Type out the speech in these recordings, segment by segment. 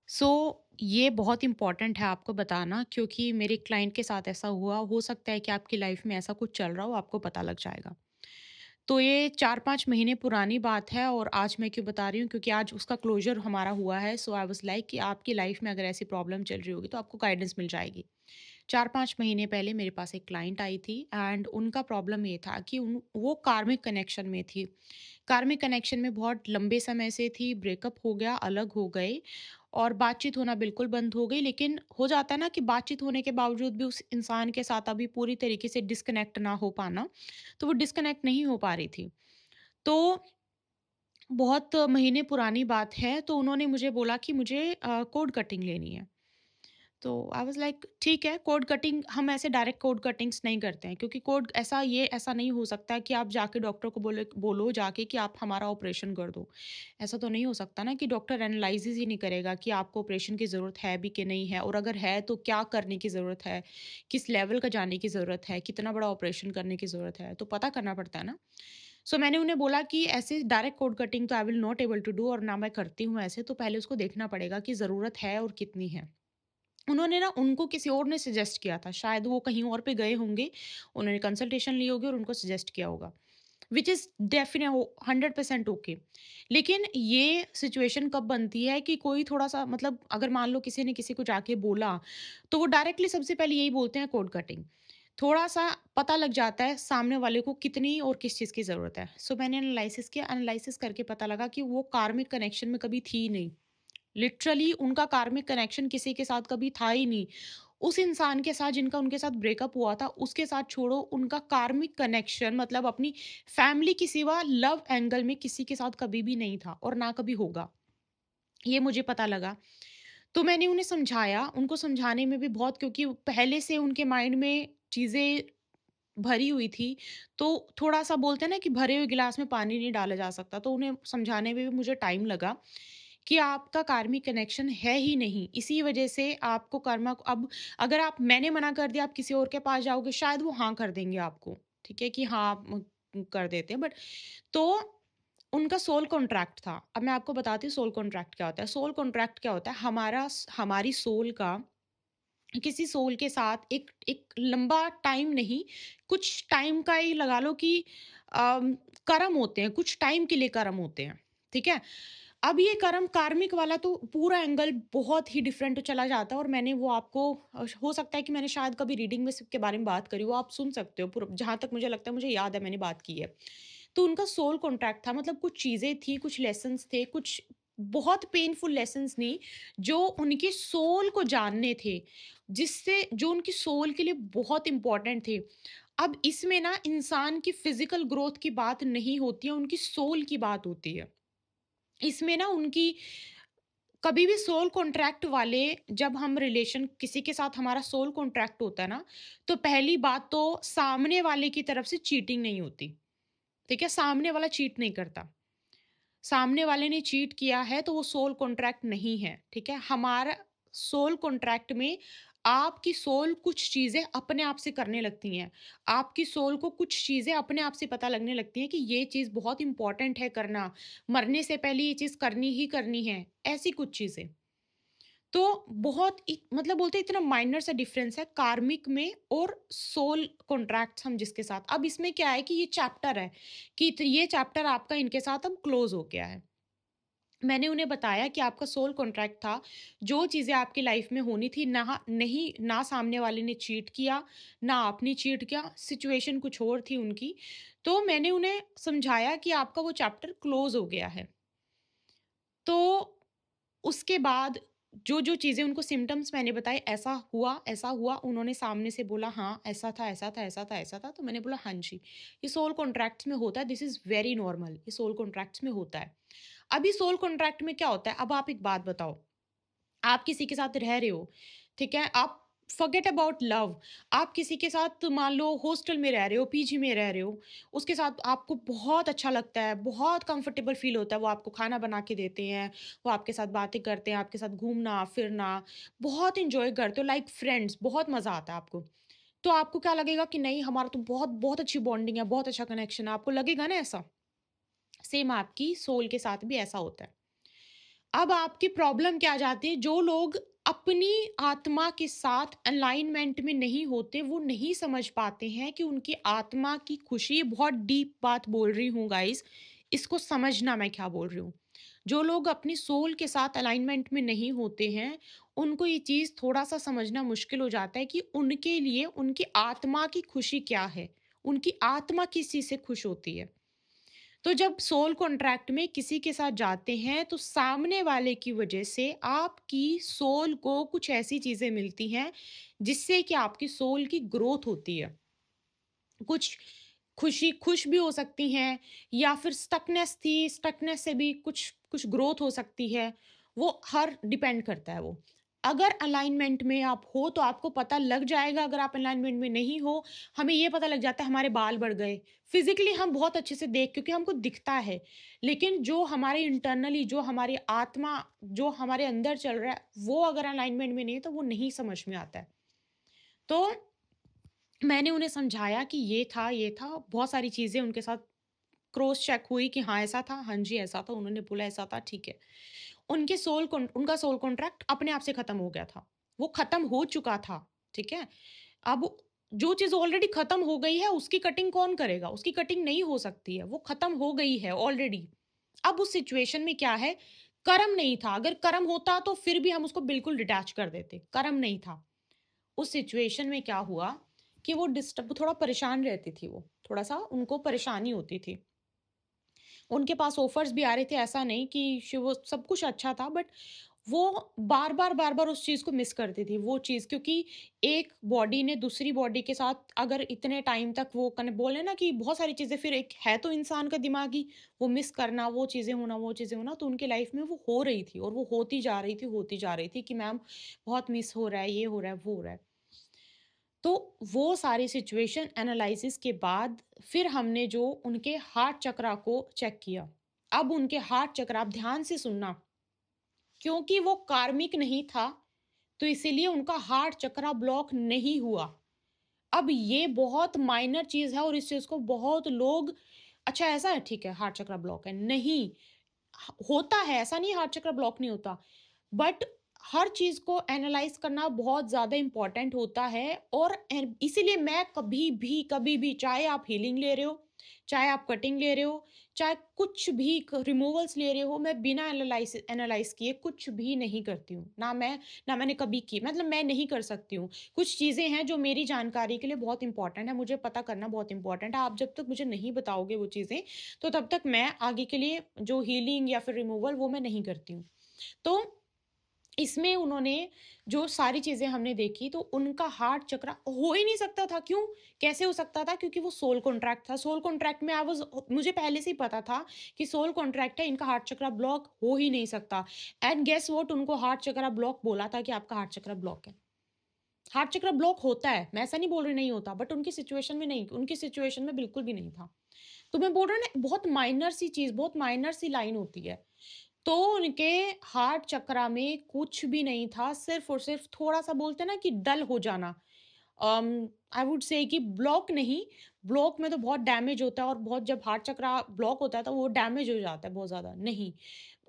सो ये बहुत इम्पॉर्टेंट है आपको बताना क्योंकि मेरे क्लाइंट के साथ ऐसा हुआ हो सकता है कि आपकी लाइफ में ऐसा कुछ चल रहा हो आपको पता लग जाएगा। तो ये 4-5 महीने पुरानी बात है और आज मैं क्यों बता रही हूँ क्योंकि आज उसका क्लोज़र हमारा हुआ है। सो आई वाज़ लाइक कि आपकी लाइफ में अगर ऐसी प्रॉब्लम चल रही होगी तो आपको गाइडेंस मिल जाएगी। 4-5 महीने पहले मेरे पास एक क्लाइंट आई थी एंड उनका प्रॉब्लम ये था कि वो कार्मिक कनेक्शन में थी। कार्मिक कनेक्शन में बहुत लंबे समय से थी, ब्रेकअप हो गया, अलग हो गए और बातचीत होना बिल्कुल बंद हो गई। लेकिन हो जाता है ना कि बातचीत होने के बावजूद भी उस इंसान के साथ अभी पूरी तरीके से डिस्कनेक्ट ना हो पाना, तो वो डिस्कनेक्ट नहीं हो पा रही थी। तो बहुत महीने पुरानी बात है, तो उन्होंने मुझे बोला कि मुझे कोड कटिंग लेनी है। तो आई वाज़ लाइक ठीक है, कोड कटिंग हम ऐसे डायरेक्ट कोड कटिंग्स नहीं करते हैं क्योंकि कोड ऐसा नहीं हो सकता कि आप जाके डॉक्टर को बोलो जाके कि आप हमारा ऑपरेशन कर दो। ऐसा तो नहीं हो सकता ना कि डॉक्टर एनालाइसिस ही नहीं करेगा कि आपको ऑपरेशन की ज़रूरत है भी कि नहीं है और अगर है तो क्या करने की ज़रूरत है, किस लेवल का जाने की ज़रूरत है, कितना बड़ा ऑपरेशन करने की ज़रूरत है, तो पता करना पड़ता है ना। सो मैंने उन्हें बोला कि ऐसे डायरेक्ट कोड कटिंग तो I will not able to do और ना मैं करती हूँ ऐसे, तो पहले उसको देखना पड़ेगा कि ज़रूरत है और कितनी है। उन्होंने ना उनको किसी और ने सजेस्ट किया था, शायद वो कहीं और पे गए होंगे, उन्होंने कंसल्टेशन ली होगी और उनको सजेस्ट किया होगा, व्हिच इज़ 100% ओके। लेकिन ये सिचुएशन कब बनती है कि कोई थोड़ा-सा मतलब अगर मान लो किसी ने किसी को जाके बोला, तो वो डायरेक्टली सबसे पहले यही बोलते हैं कोड कटिंग। थोड़ा-सा पता लग जाता है सामने वाले को कितनी और किस चीज़ की ज़रूरत है। सो मैंने एनालिसिस किया, एनालिसिस करके पता लगा कि वो कार्मिक कनेक्शन में कभी थी नहीं। लिटरली उनका कार्मिक कनेक्शन किसी के साथ कभी था ही नहीं। उस इंसान के साथ जिनका उनके साथ ब्रेकअप हुआ था, उसके साथ छोड़ो उनका कार्मिक कनेक्शन मतलब अपनी फैमिली के सिवा लव एंगल में किसी के साथ कभी भी नहीं था और ना कभी होगा। ये मुझे पता लगा। तो मैंने उन्हें समझाया, उनको समझाने में भी बहुत क्योंकि पहले से उनके माइंड में चीज़ें भरी हुई थी, तो थोड़ा-सा बोलते हैं ना कि भरे हुए गिलास में पानी नहीं डाला जा सकता, तो उन्हें समझाने में भी मुझे टाइम लगा कि आपका कार्मिक कनेक्शन है ही नहीं, इसी वजह से आपको कर्मा अब अगर आप मैंने मना कर दिया, आप किसी और के पास जाओगे, शायद वो हाँ कर देंगे आपको, ठीक है? कि हाँ, आप कर देते हैं बट तो उनका सोल कॉन्ट्रैक्ट था। अब मैं आपको बताती हूँ सोल कॉन्ट्रैक्ट क्या होता है। सोल कॉन्ट्रैक्ट क्या होता है, हमारी सोल का किसी सोल के साथ एक एक लंबा टाइम नहीं, कुछ टाइम का ही लगा लो कि अम, कर्म होते हैं, कुछ टाइम के लिए कर्म होते हैं, ठीक है? अब ये कर्म कार्मिक वाला तो पूरा एंगल बहुत ही डिफरेंट चला जाता है और मैंने वो आपको हो सकता है कि मैंने शायद कभी रीडिंग में इसके बारे में बात करी हो, आप सुन सकते हो पूरा जहाँ तक मुझे लगता है मुझे याद है मैंने बात की है। तो उनका सोल कॉन्ट्रैक्ट था मतलब कुछ चीज़ें थी, कुछ लेसन्स थे, कुछ बहुत पेनफुल लेसन्स नहीं, जो उनकी सोल को जानने थे, जिससे जो उनकी सोल के लिए बहुत इम्पोर्टेंट थे। अब इसमें ना इंसान की फिज़िकल ग्रोथ की बात नहीं होती है, उनकी सोल की बात होती है। इसमें ना उनकी कभी भी सोल कॉन्ट्रैक्ट वाले जब हम रिलेशन किसी के साथ हमारा सोल कॉन्ट्रैक्ट होता है ना, तो पहली बात तो सामने वाले की तरफ से चीटिंग नहीं होती, ठीक है? सामने वाला चीट नहीं करता। सामने वाले ने चीट किया है तो वो सोल कॉन्ट्रैक्ट नहीं है, ठीक है? हमारा सोल कॉन्ट्रैक्ट में आपकी सोल कुछ चीज़ें अपने आप से करने लगती हैं। आपकी सोल को कुछ चीज़ें अपने आप से पता लगने लगती हैं कि ये चीज़ बहुत इम्पोर्टेंट है करना, मरने से पहले ये चीज़ करनी ही करनी है, ऐसी कुछ चीज़ें। तो बहुत मतलब बोलते हैं इतना माइनर सा डिफरेंस है कार्मिक में और सोल कॉन्ट्रैक्ट्स हम जिसके साथ अब इसमें क्या है कि ये चैप्टर है कि ये चैप्टर आपका इनके साथ अब क्लोज हो गया है। मैंने उन्हें बताया कि आपका सोल कॉन्ट्रैक्ट था, जो चीज़ें आपकी लाइफ में होनी थी ना सामने वाले ने चीट किया, ना आपने चीट किया, सिचुएशन कुछ और थी उनकी। तो मैंने उन्हें समझाया कि आपका वो चैप्टर क्लोज हो गया है। तो उसके बाद जो-जो चीज़ें उनको सिम्पटम्स मैंने बताए, ऐसा हुआ, उन्होंने सामने से बोला हाँ, ऐसा था, ऐसा था, ऐसा था, ऐसा था, तो मैंने बोला हाँ जी, ये सोल कॉन्ट्रैक्ट्स में होता है, दिस इज़ वेरी नॉर्मल, ये सोल कॉन्ट्रैक्ट्स में होता है। अभी सोल कॉन्ट्रैक्ट में क्या होता है, अब आप एक बात बताओ, आप किसी के साथ रह रहे हो, ठीक है? आप फॉरगेट अबाउट लव, आप किसी के साथ मान लो हॉस्टल में रह रहे हो, पीजी में रह रहे हो, उसके साथ आपको बहुत अच्छा लगता है, बहुत कंफर्टेबल फ़ील होता है, वो आपको खाना बना के देते हैं, वो आपके साथ बातें करते हैं, आपके साथ घूमना-फिरना, बहुत एन्जॉय करते हो लाइक फ्रेंड्स, बहुत मज़ा आता है आपको। तो आपको क्या लगेगा कि नहीं हमारा तो बहुत बहुत अच्छी बॉन्डिंग है, बहुत अच्छा कनेक्शन है, आपको लगेगा ना ऐसा? सेम आपकी सोल के साथ भी ऐसा होता है। अब आपकी प्रॉब्लम क्या आ जाती है, जो लोग अपनी आत्मा के साथ अलाइनमेंट में नहीं होते, वो नहीं समझ पाते हैं कि उनकी आत्मा की खुशी, बहुत डीप बात बोल रही हूँ गाइस, इसको समझना मैं क्या बोल रही हूँ। जो लोग अपनी सोल के साथ अलाइनमेंट में नहीं होते हैं, उनको ये चीज़ थोड़ा-सा समझना मुश्किल हो जाता है कि उनके लिए उनकी आत्मा की खुशी क्या है? उनकी आत्मा किस चीज़ से खुश होती है? तो जब सोल कॉन्ट्रैक्ट में किसी के साथ जाते हैं तो सामने वाले की वजह से आपकी सोल को कुछ ऐसी चीजें मिलती हैं जिससे कि आपकी सोल की ग्रोथ होती है। कुछ खुशी खुश भी हो सकती हैं, या फिर स्टकनेस थी, स्टकनेस से भी कुछ कुछ ग्रोथ हो सकती है। वो हर डिपेंड करता है वो। अगर अलाइनमेंट में आप हो तो आपको पता लग जाएगा, अगर आप अलाइनमेंट में नहीं हो, हमें ये पता लग जाता है हमारे बाल बढ़ गए। फिज़िकली हम बहुत अच्छे से देख, क्योंकि हमको दिखता है। लेकिन जो हमारे इंटरनली, जो हमारी आत्मा, जो हमारे अंदर चल रहा है, वो अगर अलाइनमेंट में नहीं है तो वो नहीं समझ में आता है। तो मैंने उन्हें समझाया कि ये था, बहुत सारी चीज़ें उनके साथ क्रॉस चेक हुई कि हाँ, ऐसा था, हाँ जी, ऐसा था, उन्होंने बोला ऐसा था, ठीक है। उनका सोल कॉन्ट्रैक्ट अपने आप से खत्म हो गया था। वो खत्म हो चुका था, ठीक है? अब जो चीज़ ऑलरेडी खत्म हो गई है, उसकी कटिंग कौन करेगा? उसकी कटिंग नहीं हो सकती है, वो खत्म हो गई है ऑलरेडी। अब उस सिचुएशन में क्या है, कर्म नहीं था, अगर कर्म होता तो फिर भी हम उसको बिल्कुल डिटैच कर देते, कर्म नहीं था। उस सिचुएशन में क्या हुआ कि वो डिस्टर्ब, थोड़ा परेशान रहती थी वो, थोड़ा-सा उनको परेशानी होती थी। उनके पास ऑफर्स भी आ रहे थे, ऐसा नहीं कि वो सब कुछ अच्छा था, बट वो बार-बार उस चीज़ को मिस करती थी, वो चीज़, क्योंकि एक बॉडी ने दूसरी बॉडी के साथ अगर इतने टाइम तक वो कने बोले ना कि बहुत सारी चीज़ें, फिर एक है तो इंसान का दिमाग ही, वो मिस करना, वो चीज़ें होना, तो उनके लाइफ में वो हो रही थी और वो होती जा रही थी कि मैम बहुत मिस हो रहा है, ये हो रहा है, वो हो रहा है। तो वो सारी सिचुएशन एनालिसिस के बाद फिर हमने जो उनके हार्ट चक्रा को चेक किया। अब उनके हार्ट चक्र, आप ध्यान से सुनना, क्योंकि वो कार्मिक नहीं था, तो इसीलिए उनका हार्ट चक्रा ब्लॉक नहीं हुआ। अब ये बहुत माइनर चीज़ है और इस चीज़ को बहुत लोग, अच्छा ऐसा है, ठीक है, हार्ट चक्रा ब्लॉक है, नहीं, होता है, ऐसा नहीं है हार्ट चक्र ब्लॉक नहीं होता। बट हर चीज़ को एनालाइज़ करना बहुत ज़्यादा इम्पोर्टेंट होता है, और इसीलिए मैं कभी भी, चाहे आप हीलिंग ले रहे हो, चाहे आप कटिंग ले रहे हो, चाहे कुछ भी रिमूवल्स ले रहे हो, मैं बिना एनालाइज किए कुछ भी नहीं करती हूँ। ना मैंने कभी की, मतलब मैं नहीं कर सकती हूँ। कुछ चीज़ें हैं जो मेरी जानकारी के लिए बहुत इंपॉर्टेंट है, मुझे पता करना बहुत इंपॉर्टेंट है। आप जब तक मुझे नहीं बताओगे वो चीज़ें, तो तब तक मैं आगे के लिए जो हीलिंग या फिर रिमूवल, वो मैं नहीं करती हूँ। तो इसमें उन्होंने जो सारी चीज़ें हमने देखी, तो उनका हार्ट चक्र हो ही नहीं सकता था। क्यों? कैसे हो सकता था? क्योंकि वो सोल कॉन्ट्रैक्ट था। सोल कॉन्ट्रैक्ट में आई वाज़, मुझे पहले से ही पता था कि सोल कॉन्ट्रैक्ट है, इनका हार्ट चक्र ब्लॉक हो ही नहीं सकता। एंड गेस व्हाट, उनको हार्ट चक्र ब्लॉक बोला था कि आपका हार्ट चक्र ब्लॉक है। हार्ट चक्र ब्लॉक होता है, मैं ऐसा नहीं बोल रही नहीं होता, बट उनकी सिचुएशन में नहीं, उनकी सिचुएशन में बिल्कुल भी नहीं था। तो मैं बोल रहा हूँ ना, बहुत माइनर सी चीज़, बहुत माइनर सी लाइन होती है। तो उनके हार्ट चक्रा में कुछ भी नहीं था, सिर्फ़ और सिर्फ़ थोड़ा-सा, बोलते हैं ना कि डल हो जाना। आई वुड से कि ब्लॉक नहीं, ब्लॉक में तो बहुत डैमेज होता है, और बहुत, जब हार्ट चक्रा ब्लॉक होता है तो वो डैमेज हो जाता है बहुत ज़्यादा। नहीं,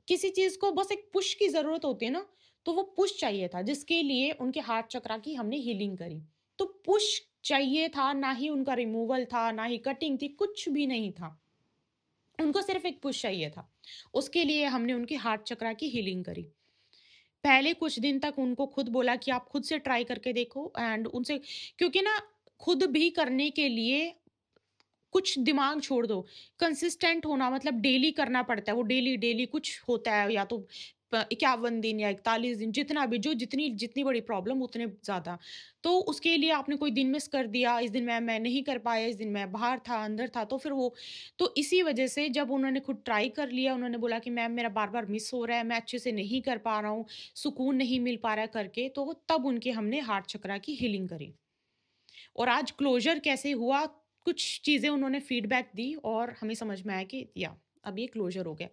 किसी चीज़ को बस एक पुश की ज़रूरत होती है ना, तो वो पुश चाहिए था, जिसके लिए उनके हार्ट चक्रा की हमने हीलिंग करी। तो पुश चाहिए था, ना ही उनका रिमूवल था, ना ही कटिंग थी, कुछ भी नहीं था। उनको सिर्फ़ एक पुश चाहिए था। उसके लिए हमने उनके हार्ट चक्रा की हीलिंग करी। पहले कुछ दिन तक उनको खुद बोला कि आप खुद से ट्राई करके देखो, एंड उनसे, क्योंकि ना, खुद भी करने के लिए कुछ दिमाग छोड़ दो, कंसिस्टेंट होना, मतलब डेली करना पड़ता है, वो डेली कुछ होता है, या तो 51 दिन या 41 दिन, जितना भी, जो जितनी जितनी बड़ी प्रॉब्लम उतने ज़्यादा। तो उसके लिए आपने कोई दिन मिस कर दिया, इस दिन मैं नहीं कर पाया, इस दिन मैं बाहर था, अंदर था, तो फिर वो, तो इसी वजह से जब उन्होंने खुद ट्राई कर लिया, उन्होंने बोला कि मैम मेरा बार-बार मिस हो रहा है, मैं अच्छे से नहीं कर पा रहा हूँ, सुकून नहीं मिल पा रहा है करके, तो तब उनके हमने हार्ट चक्रा की हीलिंग करी। और आज क्लोज़र कैसे हुआ, कुछ चीज़ें उन्होंने फीडबैक दी और हमें समझ में आया कि या अब ये क्लोज़र हो गया।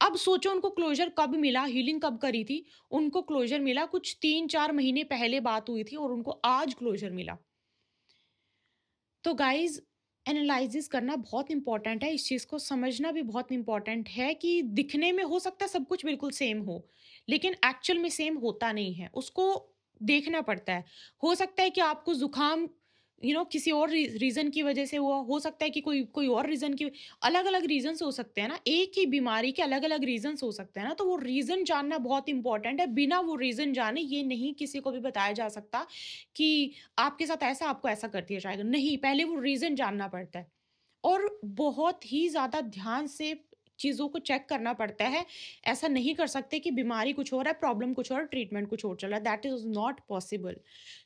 अब सोचो उनको क्लोज़र कब मिला, हीलिंग कब करी थी? उनको क्लोज़र मिला कुछ 3-4 महीने पहले बात हुई थी और उनको आज क्लोज़र मिला। तो गाइज़, एनालिसिस करना बहुत इम्पोर्टेंट है, इस चीज़ को समझना भी बहुत इम्पोर्टेंट है कि दिखने में हो सकता है सब कुछ बिल्कुल सेम हो, लेकिन एक्चुअल में सेम होता नहीं है, उसको देखना पड़ता है। हो सकता है कि आपको ज़ुकाम किसी और रीज़न की वज़ह से हुआ, हो सकता है कि कोई कोई और रीज़न की अलग-अलग रीज़न्स हो सकते हैं ना, एक ही बीमारी के अलग-अलग रीज़न्स हो सकते हैं ना, तो वो रीज़न जानना बहुत इम्पोर्टेंट है। बिना वो रीज़न जाने ये नहीं किसी को भी बताया जा सकता कि आपके साथ ऐसा, आपको ऐसा कर दिया जाएगा। नहीं, पहले वो रीज़न जानना पड़ता है और बहुत ही ज़्यादा ध्यान से चीज़ों को चेक करना पड़ता है। ऐसा नहीं कर सकते कि बीमारी कुछ और है, प्रॉब्लम कुछ और, ट्रीटमेंट कुछ और चल रहा है, दैट इज़ नॉट पॉसिबल।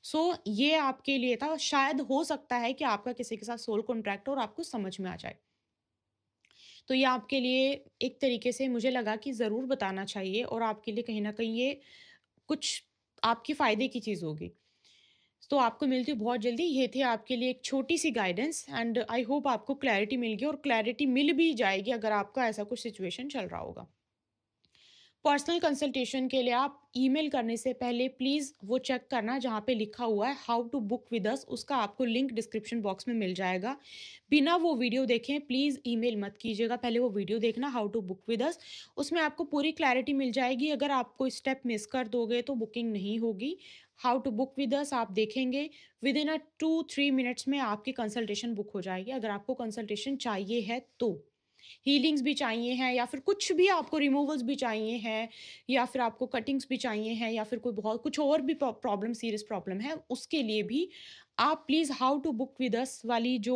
सो ये आपके लिए था, शायद हो सकता है कि आपका किसी के साथ सोल कॉन्ट्रैक्ट हो और आपको समझ में आ जाए। तो ये आपके लिए एक तरीके से मुझे लगा कि ज़रूर बताना चाहिए और आपके लिए कहीं न कहीं ये कुछ आपके फ़ायदे की चीज़ होगी। तो आपको मिलती हूँ बहुत जल्दी। ये थी आपके लिए एक छोटी-सी गाइडेंस एंड आई होप आपको क्लैरिटी मिल गई और क्लैरिटी मिल भी जाएगी अगर आपका ऐसा कुछ सिचुएशन चल रहा होगा। पर्सनल कंसल्टेशन के लिए आप ईमेल करने से पहले प्लीज़ वो चेक करना जहाँ पे लिखा हुआ है how to book with us, उसका आपको लिंक डिस्क्रिप्शन बॉक्स में मिल जाएगा। बिना वो वीडियो देखें प्लीज़ ईमेल मत कीजिएगा, पहले वो वीडियो देखना how to book with us. उसमें आपको पूरी क्लैरिटी मिल जाएगी, अगर आप कोई स्टेप मिस कर दोगे तो बुकिंग नहीं होगी। How to book with us आप देखेंगे, विदिन 2-3 मिनट्स में आपकी कंसल्टेशन बुक हो जाएगी, अगर आपको कंसल्टेशन चाहिए है तो। हीलिंग्स भी चाहिए हैं या फिर कुछ भी आपको रिमूवल्स भी चाहिए हैं या फिर आपको कटिंग्स भी चाहिए हैं या फिर कोई बहुत कुछ और भी प्रॉब्लम, सीरियस प्रॉब्लम है, उसके लिए भी आप please how to book with us वाली जो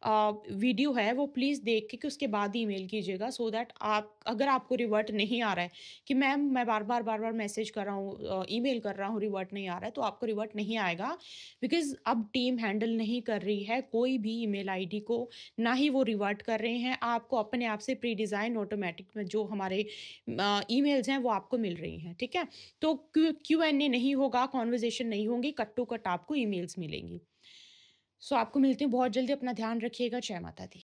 वीडियो है वो प्लीज़ देख के उसके बाद ही ईमेल कीजिएगा, सो दैट आप, अगर आपको रिवर्ट नहीं आ रहा है कि मैम मैं बार बार मैसेज कर रहा हूँ, ईमेल कर रहा हूँ, रिवर्ट नहीं आ रहा है, तो आपको रिवर्ट नहीं आएगा, बिकॉज अब टीम हैंडल नहीं कर रही है कोई भी ईमेल आईडी को, ना ही वो रिवर्ट कर रहे हैं। आपको अपने आप से प्री डिज़ाइन ऑटोमैटिक में जो हमारे ईमेल्स हैं वो आपको मिल रही हैं, ठीक है? तो क्यू-एन-ए नहीं होगा, कन्वर्सेशन नहीं होंगी, कट टू कट आपको ईमेल्स मिलेंगी। सो आपको मिलती हूँ बहुत जल्दी, अपना ध्यान रखिएगा। जय माता दी।